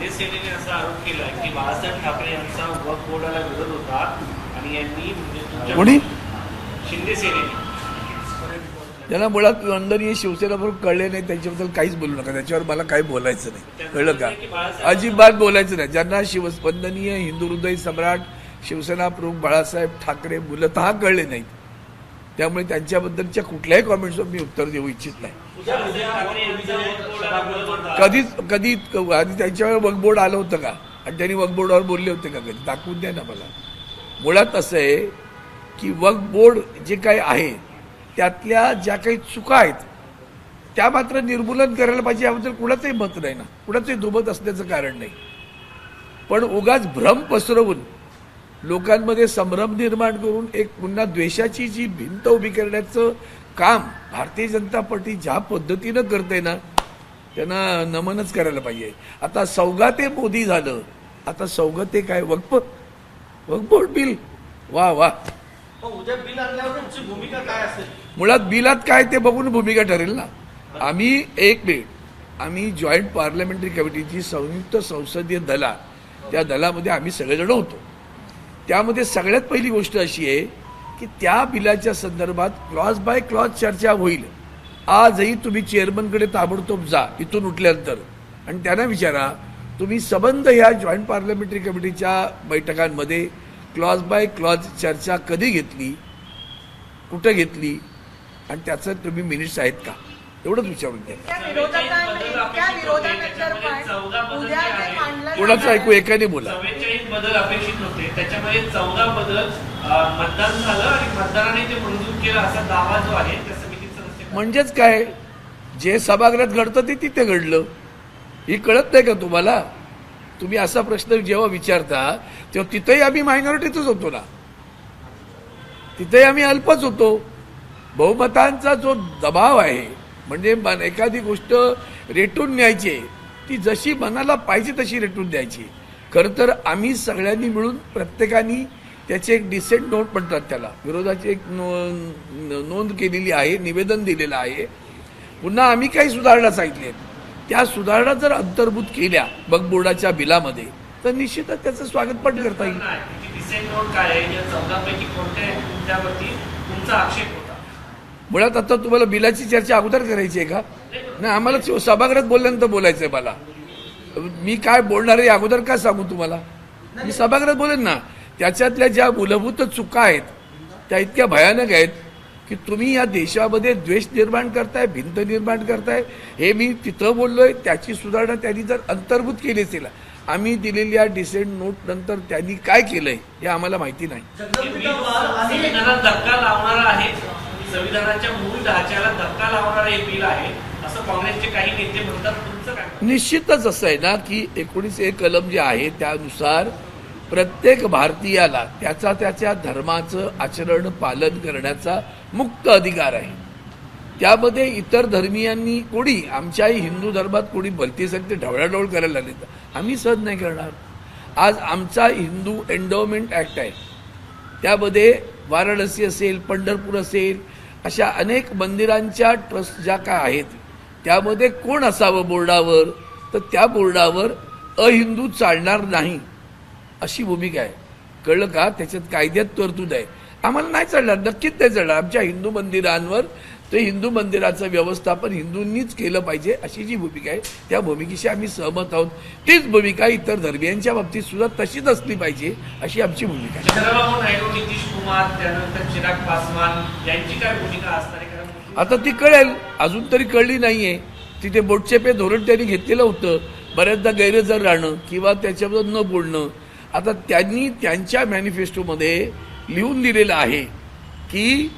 शिंदे सेनेने असा आरोप केला की बाळासाहेब ठाकरे यांचा वक्फ बोर्डाला विरोध होता आणि यांनी म्हणजे कोणी शिंदे सेनेने त्यांना मुळात वंदनीय शिवसेना बरोबर कळले नाही, त्यांच्याबद्दल काहीच बोलू नका. त्याच्यावर मला काही बोलायचं नाही, कळलं का? अजिबात बोलायचं नाही. ज्यांना वंदनीय हिंदू हृदय सम्राट शिवसेना प्रमुख बाळासाहेब ठाकरे मूलतः कळले नाहीत, त्यामुळे त्यांच्याबद्दलच्या कुठल्याही कॉमेंट्सवर मी उत्तर देऊ इच्छित नाही. कधी आधी त्यांच्यावर वक्फ बोर्ड आलं होतं का? आणि त्यांनी वक्फ बोर्डावर बोलले होते का? कधी दाखवून द्या ना मला. मुळात असं आहे की वक्फ बोर्ड जे काही आहे त्यातल्या ज्या काही चुका आहेत त्या मात्र निर्मूलन करायला पाहिजे, याबद्दल कुणाचंही मत नाही ना, कुणाचंही दुमत असण्याचं कारण नाही. पण उगाच भ्रम पसरवून लोकांमध्ये संभ्रम निर्माण करून एक पुन्हा द्वेषाची जी भिंत उभी करण्याचं काम भारतीय जनता पार्टी ज्या पद्धतीनं करते ना, त्यांना नमनच करायला पाहिजे. आता सौगाते मोदी झालं, आता सौगाते काय वक्फ बोर्ड बिल, वा वा. उद्या बिल आणल्यावर तुमची भूमिका काय असेल? मुळात बिलात काय ते बघून भूमिका ठरेल ना. आम्ही जॉईंट पार्लमेंटरी कमिटीची संयुक्त संसदीय दला, त्या दलामध्ये आम्ही सगळेजण होतो. त्यामध्ये सगळ्यात पहिली गोष्ट अशी आहे की त्या बिलाच्या संदर्भात क्लॉज बाय क्लॉज चर्चा होईल. आजही तुम्ही चेअरमनकडे ताबडतोब जा इथून उठल्यानंतर आणि त्यांना विचारा, तुम्ही संबंध ह्या जॉईंट पार्लमेंटरी कमिटीच्या बैठकांमध्ये क्लॉज बाय क्लॉज चर्चा कधी घेतली, कुठं घेतली आणि त्याचं तुम्ही मिनिट्स आहेत का, एवढंच विचारून द्या. कोणाचं ऐकू, एकाने बोला. 44 बदल अपेक्षित होते, त्याच्यामध्ये 14 बदल मतदान झालं आणि मतदाराने ते मंजूर केलं असा दावा जो आहे त्या समितीचा सदस्य. म्हणजेच काय, जे सभागृहात घडतं ते तिथे घडलं, ही कळत नाही का तुम्हाला? तुम्ही असा प्रश्न जेव्हा विचारता तेव्हा तिथेही आम्ही मायनॉरिटीतच होतो ना, तिथेही आम्ही अल्पच होतो. बहुमतांचा जो दबाव आहे म्हणजे एखादी गोष्ट रेटून न्यायची, ती जशी मनाला पाहिजे तशी रेटून द्यायची. खरं तर आम्ही सगळ्यांनी मिळून प्रत्येकाने त्याचे एक डिसेंट नोट म्हणतात त्याला, विरोधाची एक नोंद केलेली आहे, निवेदन दिलेलं आहे. पुन्हा आम्ही काही सुधारणा सांगितल्या, त्या सुधारणा जर अंतर्भूत केल्या वक्फ बोर्डाच्या बिलामध्ये तर निश्चितच त्याचं स्वागत पण करता येईल. मुळात आता तुम्हाला बिलाची चर्चा अगोदर करायची आहे का? नाही, आम्हाला सभागृहात बोलल्यानंतर बोलायचं आहे. मला मी काय बोलणार आहे अगोदर का सांगू तुम्हाला? मी सभागृहात बोलेन ना. त्याच्यातल्या ज्या मूलभूत चुका आहेत त्या इतक्या भयानक आहेत की तुम्ही या देशामध्ये द्वेष निर्माण करताय, भिंत निर्माण करताय. हे मी तिथं बोललोय, त्याची सुधारणा त्यांनी जर अंतर्भूत केली असेल. आम्ही दिलेल्या डिसेंट नोट नंतर त्यांनी काय केलंय हे आम्हाला माहिती नाही. संविधानाला धक्का लावणारा आहे, संविधानाच्या मूळ ढाच्याला धक्का लावणारा हे बिल आहे असं काँग्रेसचे काही नेते म्हणतात. तुमचं काय? निश्चितच असं आहे ना की 19A कलम जे आहे त्यानुसार प्रत्येक भारतीयाला त्याच्या धर्माचं आचरण पालन करण्याचा मुक्त अधिकार आहे. त्यामध्ये इतर धर्मियांनी कोणी आमच्याही हिंदू धर्मात कोणी भलतीसाठी ढवळाढवळ करायला लागले तर आम्ही सहन नाही करणार. आज आमचा हिंदू एंडोमेंट ॲक्ट आहे, त्यामध्ये वाराणसी असेल, पंढरपूर असेल, अशा अनेक मंदिरांच्या ट्रस्ट ज्या काय आहेत त्यामध्ये कोण असावं बोर्डावर, तर त्या बोर्डावर अहिंदू चालणार नाही अशी भूमिका आहे. कळलं का? त्याच्यात कायद्यात तरतूद आहे. आम्हाला नाही चालणार, नक्कीच नाही चालणार. आमच्या हिंदू मंदिरांवर ते हिंदू मंदिराचं व्यवस्थापन हिंदूंनीच केलं पाहिजे अशी जी भूमिका आहे त्या भूमिकेशी आम्ही सहमत आहोत. तीच भूमिका इतर धर्मियांच्या बाबतीत सुद्धा तशीच असली पाहिजे अशी आमची भूमिका आहे. चंद्रबाबू नायडू, नितीश कुमार, त्यानंतर चिराग पासवान यांची काय भूमिका असणार आहे? आता ती कळेल, अजून तरी कळली नाहीये. तिथे बोटचेपे धोरण त्यांनी घेतलेलं होतं, बऱ्याचदा गैरहजर राहणं किंवा त्याच्याबद्दल न बोलणं. आता त्यांनी त्यांच्या मॅनिफेस्टोमध्ये लिहून दिलेलं आहे की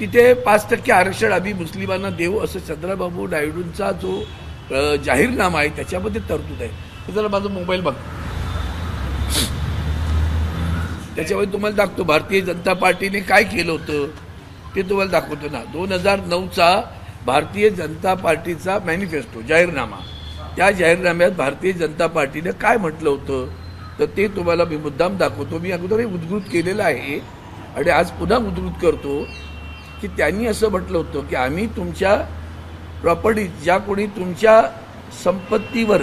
तिथे 5% आरक्षण आम्ही मुस्लिमांना देऊ असं चंद्रबाबू नायडूंचा जो जाहीरनामा आहे त्याच्यामध्ये तरतूद आहे. जरा माझा मोबाईल बघ, त्याच्यामध्ये तुम्हाला दाखवतो भारतीय जनता पार्टीने काय केलं होतं ते तुम्हाला दाखवतो ना. 2009चा भारतीय जनता पार्टीचा मॅनिफेस्टो जाहीरनामा, त्या जाहीरनाम्यात भारतीय जनता पार्टीने काय म्हटलं होतं तर ते तुम्हाला मी मुद्दाम दाखवतो. मी अगोदरही उद्धृत केलेलं आहे आणि आज पुन्हा उद्धृत करतो की त्यांनी असं म्हटलं होतं की आम्ही तुमच्या प्रॉपर्टी, ज्या कोणी तुमच्या संपत्तीवर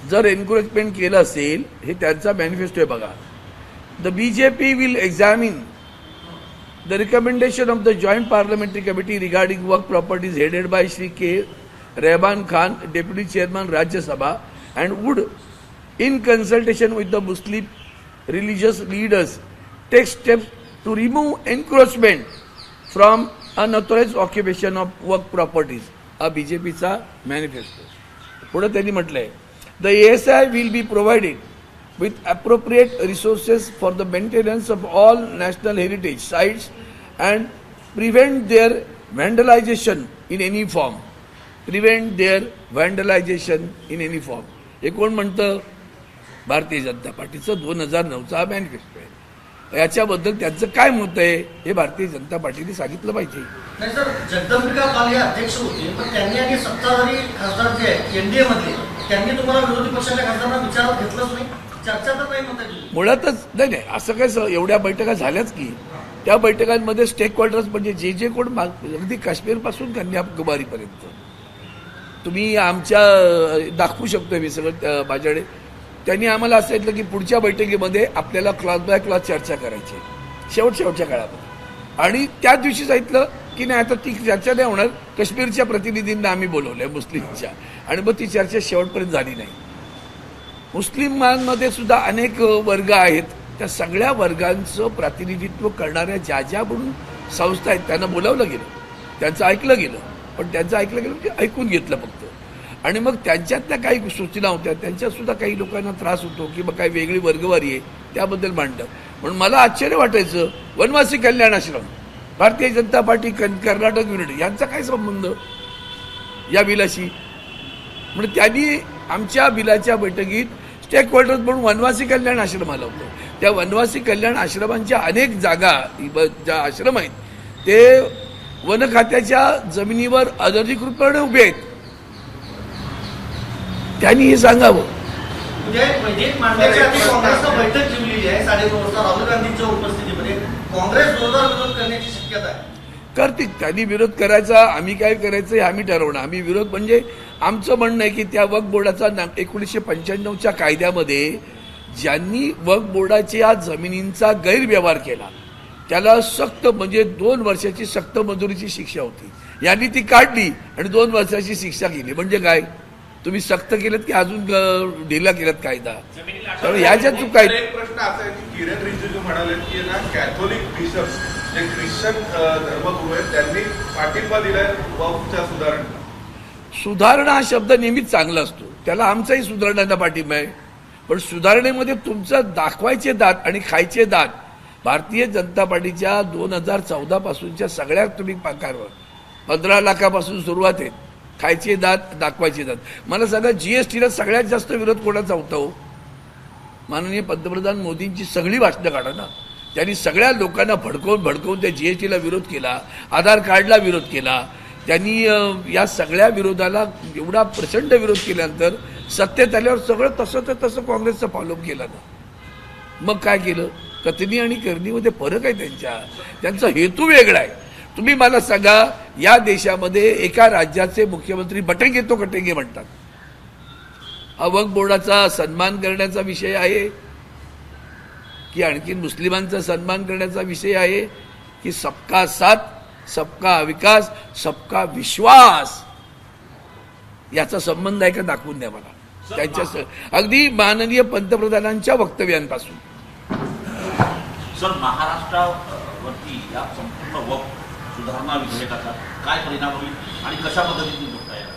जर एन्करेजमेंट केलं असेल, हे त्यांचा मॅनिफेस्टो आहे बघा. The BJP will examine the recommendation of the joint parliamentary committee regarding work properties headed by Shri K Rahman Khan, deputy chairman Rajya Sabha, and would in consultation with the Muslim religious leaders take steps to remove encroachment from unauthorized occupation of work properties. हा बीजेपीचा manifesto. पुढे त्यांनी म्हटलंय, the ASI will be provided with appropriate resources for the maintenance of all national heritage sites and prevent their vandalization in any form. Prevent their vandalization in any form. हे कोण म्हणतं? भारतीय जनता पार्टीचं 2009चा manifesto आहे. याच्याबद्दल त्यांचं काय मत आहे हे भारतीय जनता पार्टीने सांगितलं पाहिजे. नाही सर, जगदंबिका पाल हे अध्यक्ष होते, पण त्यांनी आणि सत्ताधारी खासदार जे आहेत एनडीए मधले, त्यांनी तुम्हाला विरोधी पक्षाच्या खासदारांना विचारात घेतलंच नाही, चर्चा तर नाही म्हणता. मुळातच नाही असं काय, एवढ्या बैठका झाल्याच की त्या बैठकांमध्ये स्टेक होल्डर्स म्हणजे जे कोण अगदी काश्मीरपासून कन्याकुमारीपर्यंत तुम्ही आमच्या दाखवू शकतो मी सगळं माझ्याकडे. त्यांनी आम्हाला असं सांगितलं की पुढच्या बैठकीमध्ये आपल्याला क्लॉज बाय क्लॉज चर्चा करायची शेवटच्या काळामध्ये. आणि त्याच दिवशी सांगितलं की नाही आता ती चर्चा नाही होणार, काश्मीरच्या प्रतिनिधींना आम्ही बोलवलंय मुस्लिमच्या, आणि मग ती चर्चा शेवटपर्यंत झाली नाही. मुस्लिमांमध्ये सुद्धा अनेक वर्ग आहेत, त्या सगळ्या वर्गांचं प्रतिनिधित्व करणाऱ्या ज्या म्हणून संस्था आहेत त्यांना बोलावलं गेलं, त्यांचं ऐकलं गेलं. पण त्यांचं ऐकलं गेलं म्हणजे ऐकून घेतलं फक्त. आणि मग त्यांच्यातल्या काही सूचना होत्या, त्यांच्यात सुद्धा काही लोकांना त्रास होतो की मग काही वेगळी वर्गवारी आहे त्याबद्दल मांडतात. म्हणून मला आश्चर्य वाटायचं, वनवासी कल्याण आश्रम, भारतीय जनता पार्टी, कर्नाटक युनिटी यांचा काय संबंध या बिलाशी? म्हणजे त्यांनी आमच्या बिलाच्या बैठकीत स्टेक होल्डर्स म्हणून वनवासी कल्याण आश्रम आलं होतं. त्या वनवासी कल्याण आश्रमांच्या अनेक जागा ज्या आश्रम आहेत ते वन खात्याच्या जमिनीवर अनधिकृतपणे उभे आहेत. त्यांनी हे सांगावं. विधेयक मांडण्याच्या आधी काँग्रेसनं बैठक ठेवलेली आहे 9:30 वाजता राहुल गांधींच्या उपस्थितीमध्ये. काँग्रेस जोरदार विरोध करण्याची शक्यता आहे. करतील, त्यांनी विरोध करायचा, आम्ही काय करायचं हे आम्ही ठरवणार. आम्ही विरोध म्हणजे आमचं म्हणणं आहे की त्या वक्फ बोर्डाचा 1995च्या कायद्यामध्ये ज्यांनी वक्फ बोर्डाच्या जमिनींचा गैरव्यवहार केला त्याला सक्त म्हणजे 2 वर्षाची सक्त मजुरीची शिक्षा होती. यांनी ती काढली आणि 2 वर्षाची शिक्षा केली. म्हणजे काय, तुम्ही सक्त केलं की अजून ढिला केलं कायदा? त्यामुळे ह्याच्या चुका आहेत. एक प्रश्न असा आहे की किरण रिजिजू म्हणाले की ना कॅथोलिक बिशप्स जे ख्रिश्चन धर्मगुरू आहेत त्यांनी पाठिंबा दिलाय वक्फच्या सुधारणेला. सुधारणा हा शब्द नेहमीच चांगला असतो, त्याला आमचाही सुधारण्याचा पाठिंबा आहे. पण सुधारणेमध्ये तुमचं दाखवायचे दात आणि खायचे दात भारतीय जनता पार्टीच्या 2014 पासूनच्या सगळ्या तुम्ही कारवाई 15 लाखापासून सुरुवात आहे. खायचे दात, दाखवायचे दात. मला सांगा, जीएसटीला सगळ्यात जास्त विरोध कोणाचा होता हो? माननीय पंतप्रधान मोदींची सगळी भाषणं काढा ना. त्यांनी सगळ्या लोकांना भडकवून त्या जीएसटीला विरोध केला, आधार कार्डला विरोध केला. त्यांनी या सगळ्या विरोधाला एवढा प्रचंड विरोध केल्यानंतर सत्तेत आल्यावर सगळं तसं काँग्रेसचं फॉलोअप केलं ना. मग काय केलं? कथनी आणि करणीमध्ये फरक आहे त्यांचा हेतू वेगळा आहे. तुम्ही मला सांगा, या देशामध्ये एका राज्याचे मुख्यमंत्री बटेंगे तो कटेंगे म्हणतात. हा वक्फ बोर्डाचा सन्मान करण्याचा विषय आहे की आणखी मुस्लिमांचा सन्मान करण्याचा विषय आहे की सबका साथ, सबका विकास, सबका विश्वास याचा संबंध आहे का? दाखवून द्या मला त्यांच्या अगदी माननीय पंतप्रधानांच्या वक्तव्यांपासून. सर, महाराष्ट्रावरती या संपूर्ण वक्फ सुधारणा विधेयकाचा काय परिणाम होईल आणि कशा पद्धतीने बघता येईल?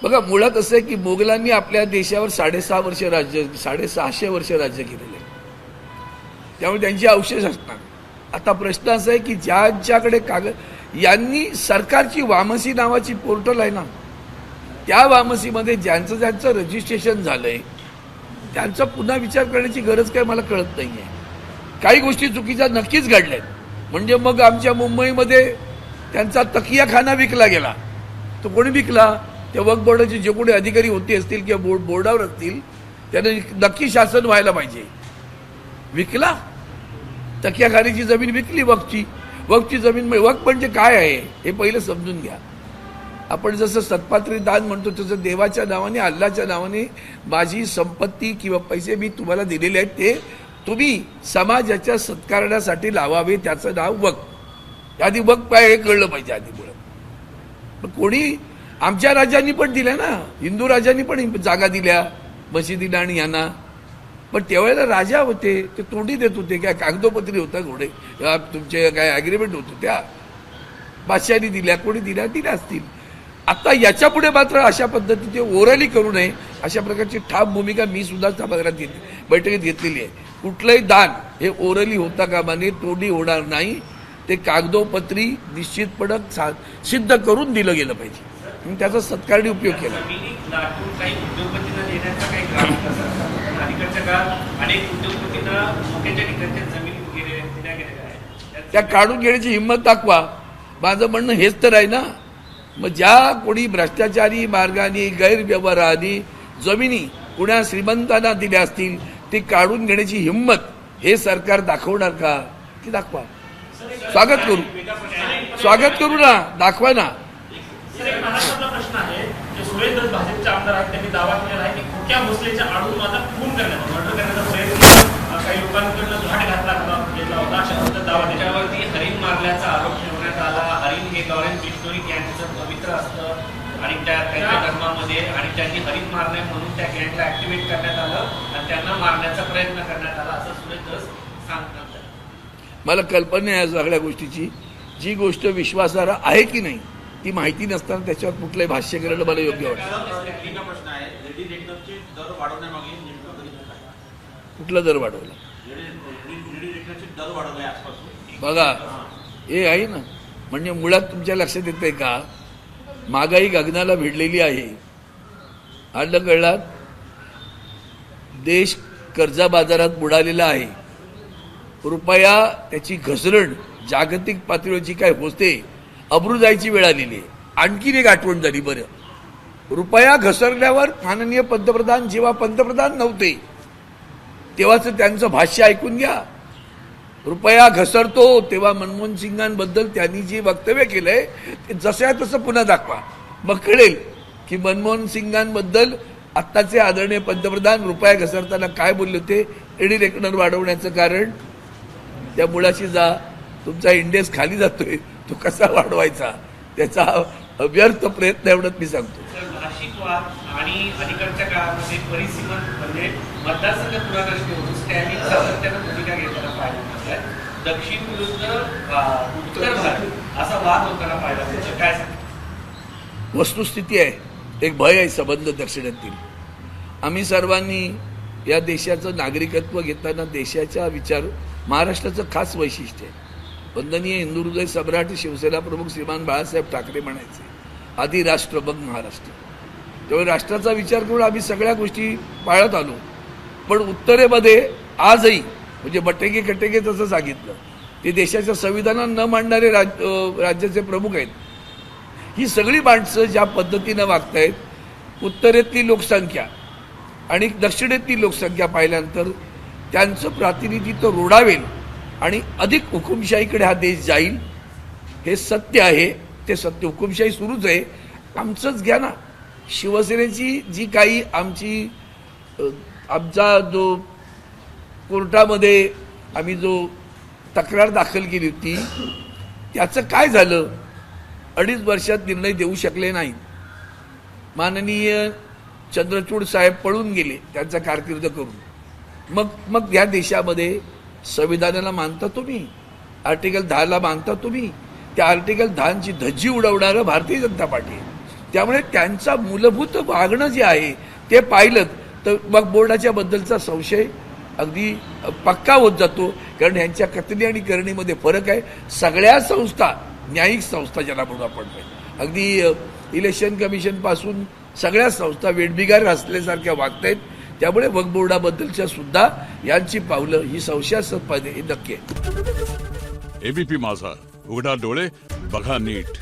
बघा, मुळात असं आहे की मोगलांनी आपल्या देशावर 650 वर्ष राज्य केलेलं आहे. त्यामुळे त्यांचे अवशेष असणार. आता प्रश्न असा आहे की ज्यांच्याकडे कागद, यांनी सरकारची वामसी नावाची पोर्टल आहे ना, त्या वामसीमध्ये ज्यांचं रजिस्ट्रेशन झालंय त्यांचा पुन्हा विचार करण्याची गरज काय मला कळत नाही आहे. काही गोष्टी चुकीच्या नक्कीच घडल्यात. म्हणजे मग आमच्या मुंबईमध्ये त्यांचा तकियाखाना विकला गेला. तो कोणी विकला? त्या वक्फ बोर्डाचे जे कोणी अधिकारी होते असतील किंवा बोर्डावर असतील त्याने नक्की शासन व्हायला पाहिजे. विकला, तकियाखान्याची जमीन विकली. वक्फची जमीन, वक्फ म्हणजे काय आहे हे पहिलं समजून घ्या. आपण जसं सत्पात्री दान म्हणतो तसं देवाच्या नावाने, अल्लाच्या नावाने माझी संपत्ती किंवा पैसे मी तुम्हाला दिलेले आहेत ते तुम्ही समाजाच्या सत्कारण्यासाठी लावावे, त्याचं नाव वक्फ. आधी वक्फ काय हे कळलं पाहिजे आधी मुळात. पण कोणी आमच्या राजांनी पण दिल्या ना, हिंदू राजांनी पण जागा दिल्या मशिदीला आणि यांना. पण त्यावेळेला राजा होते ते तोंडी देत होते, काय कागदोपत्री होता घोडे तुमचे काय अग्रीमेंट होत होत्या, बादशाहांनी दिल्या, कोणी दिल्या असतील. आता याच्या पुढे मात्र अशा पद्धतीने ओरली करू नये अशा प्रकारची ठाम भूमिका मी सुद्धा सभागृहात बैठकीत घेतलेली आहे. कुठलंही दान हे ओरली होता कामा नये, तोंडी होणार नाही, ते कागदोपत्री निश्चितपणे सिद्ध करून दिलं गेलं पाहिजे. म्हणून त्याचा सत्कारणी उपयोग केला. जमिनी दाटून काही उद्योगपतींना देण्याचा काही ग्रामीण असा अलीकडच्या काळात अनेक उद्योगपतींना मोठ्याच्या ठिकाणच्या जमिनी दिल्या गेलेल्या आहेत. त्या काढून घेण्याची हिंमत दाखवा. माझं म्हणणं हेच तर आहे ना. मग ज्या कोणी भ्रष्टाचारी मार्गाने गैरव्यवहाराने जमिनी कुणा श्रीमंतांना दिल्या असतील ते काढून घेण्याची हिंमत हे सरकार दाखवणार का? ती दाखवा. स्वागत करू ना, दाखवा ना. सर, एक महाराष्ट्रातला प्रश्न आहे. जे सुरेंद्र भाजपचे आमदार आहेत त्यांनी दावा केलेला आहे की खोक्या भोसलेच्या आडून माझा खून करण्याचा, मर्डर करण्याचा प्रयत्न काही लोकांकडनं घाट घातला गेला होता अशा पद्धतीचा दावा त्याच्यावरती हरिण मारल्याचा आरोप ठेवण्यात आला. हरिण हे लॉरेन्स बिश्नोई यांचं पवित्र असतं आणि त्यांच्या धर्मामध्ये, आणि त्यांनी हरिण मारणे म्हणून त्या गँगला ऍक्टिव्हेट करण्यात आलं आणि त्यांना मारण्याचा प्रयत्न करण्यात आला असं सुरेंद्र सांगतात. मला कल्पना आहे या सगळ्या गोष्टीची. जी गोष्ट विश्वासार्ह आहे की नाही ती माहिती नसताना त्याच्यावर कुठलंही भाष्य करणं मला योग्य वाटतं. एक प्रश्न आहे, रेडी रेकनरचे दर वाढवण्यामागे नेमकं गणित काय? कुठला दर वाढवला? रेडी रेकनरचे दर वाढवले आजपासून. बघा हे आहे ना, म्हणजे मुळात तुमच्या लक्षात येतंय का, महागाई गगनाला भिडलेली आहे. आलं कळलं? देश कर्जा बाजारात बुडालेला आहे. रुपया त्याची घसरण जागतिक पातळीवरची काय होते, अब्रू जायची वेळ आलेली आहे. आणखीन एक आठवण झाली. बरं, रुपया घसरल्यावर माननीय पंतप्रधान जेव्हा पंतप्रधान नव्हते तेव्हाच त्यांचं भाष्य ऐकून घ्या. रुपया घसरतो तेव्हा मनमोहन सिंगांबद्दल त्यांनी जे वक्तव्य केलंय ते जसं तसं पुन्हा दाखवा, मग कळेल की मनमोहन सिंगांबद्दल आत्ताचे आदरणीय पंतप्रधान रुपया घसरताना काय बोलले होते. रेडी रेकनर वाढवण्याचं कारण त्या मुळाशी जा. तुमचा इंडेक्स खाली जातोय, तो कसा वाढवायचा त्याचा व्यर्थ प्रयत्न एवढंच मी सांगतो. भाषिक वाद आणि अलीकडच्या काळामध्ये परिसीमन म्हणजे मतदारसंघ पुनर्रचने होतो स्टॅलिन सातत्यानं भूमिका घेताना पाहायला मिळाल्या. दक्षिण विरुद्ध उत्तर भारत असा वाद होताना पाहायला मिळतो. काय सांगतो? वस्तुस्थिती आहे, एक भय आहे संबंध दक्षिणातील. आम्ही सर्वांनी या देशाचं नागरिकत्व घेताना देशाचा विचार, महाराष्ट्राचं खास वैशिष्ट्य आहे. वंदनीय हिंदू हृदय सम्राट शिवसेना प्रमुख श्रीमान बाळासाहेब ठाकरे म्हणायचे, आधी राष्ट्र मग महाराष्ट्र. त्यामुळे राष्ट्राचा विचार करून आम्ही सगळ्या गोष्टी पाळत आलो. पण उत्तरेमध्ये आजही म्हणजे बटेके कटेके तसं सांगितलं, ते देशाच्या संविधानात न मांडणारे राज्याचे प्रमुख आहेत. ही सगळी माणसं ज्या पद्धतीनं वागतायत, उत्तरेतली लोकसंख्या आणि दक्षिणेतली लोकसंख्या पाहिल्यानंतर त्यांचं प्रातिनिधित्व रोडावेल आणि अधिक हुकुमशाहीकडे हा देश जाईल. हे सत्य आहे, ते सत्य. हुकुमशाही सुरूच आहे. आमचंच घ्या ना, शिवसेनेची जी काही आमचा जो कोर्टामध्ये आम्ही जो तक्रार दाखल केली होती त्याचं काय झालं? 2.5 वर्षात निर्णय देऊ शकले नाहीत. माननीय चंद्रचूड साहेब पळून गेले त्यांचा कारकीर्द करून. मग या देशामध्ये संविधानाला मानता तुम्ही, आर्टिकल 10ला मानता तुम्ही. त्या आर्टिकल 10ची धज्जी उडवणारं भारतीय जनता पार्टी आहे. त्यामुळे त्यांचा मूलभूत वागणं जे आहे ते पाहिलं तर मग बोर्डाच्या बद्दलचा संशय अगदी पक्का होत जातो. कारण ह्यांच्या कथनी आणि करणीमध्ये फरक आहे. सगळ्या संस्था, न्यायिक संस्था ज्याला म्हणून आपण अगदी इलेक्शन कमिशन पासून सगळ्या संस्था वेठबिगार असल्यासारख्या वागतायत. त्यामुळे वक्फ बोर्डाबद्दलच्या सुद्धा यांची पावलं ही संशयास्पद नक्की आहे. एबीपी माझा, उघडा डोळे बघा नीट.